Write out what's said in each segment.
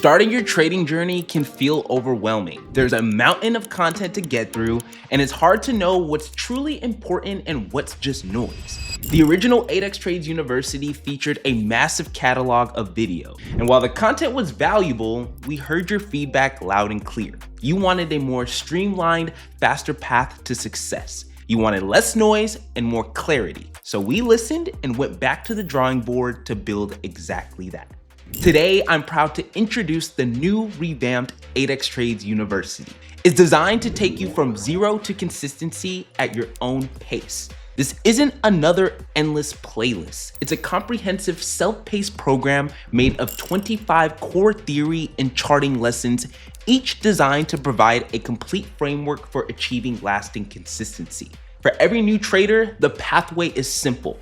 Starting your trading journey can feel overwhelming. There's a mountain of content to get through, and it's hard to know what's truly important and what's just noise. The original AdexTrades University featured a massive catalog of video, and while the content was valuable, we heard your feedback loud and clear. You wanted a more streamlined, faster path to success. You wanted less noise and more clarity. So we listened and went back to the drawing board to build exactly that. Today, I'm proud to introduce the new revamped AdexTrades University. It's designed to take you from zero to consistency at your own pace. This isn't another endless playlist. It's a comprehensive self-paced program made of 25 core theory and charting lessons, each designed to provide a complete framework for achieving lasting consistency. For every new trader, the pathway is simple.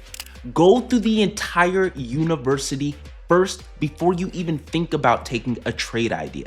Go through the entire university first before you even think about taking a trade idea.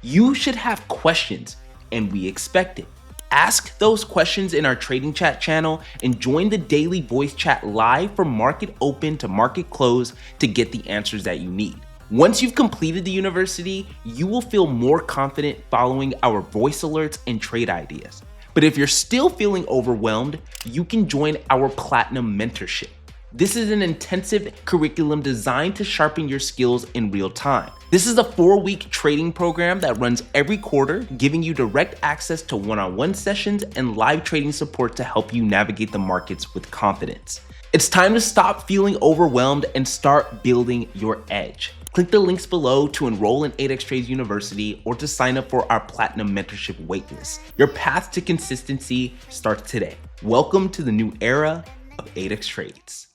You should have questions, and we expect it. Ask those questions in our trading chat channel and join the daily voice chat live from market open to market close to get the answers that you need. Once you've completed the university, you will feel more confident following our voice alerts and trade ideas. But if you're still feeling overwhelmed, you can join our Platinum Mentorship. This is an intensive curriculum designed to sharpen your skills in real time. This is a 4-week trading program that runs every quarter, giving you direct access to one-on-one sessions and live trading support to help you navigate the markets with confidence. It's time to stop feeling overwhelmed and start building your edge. Click the links below to enroll in AdexTrades University or to sign up for our Platinum Mentorship waitlist. Your path to consistency starts today. Welcome to the new era of AdexTrades.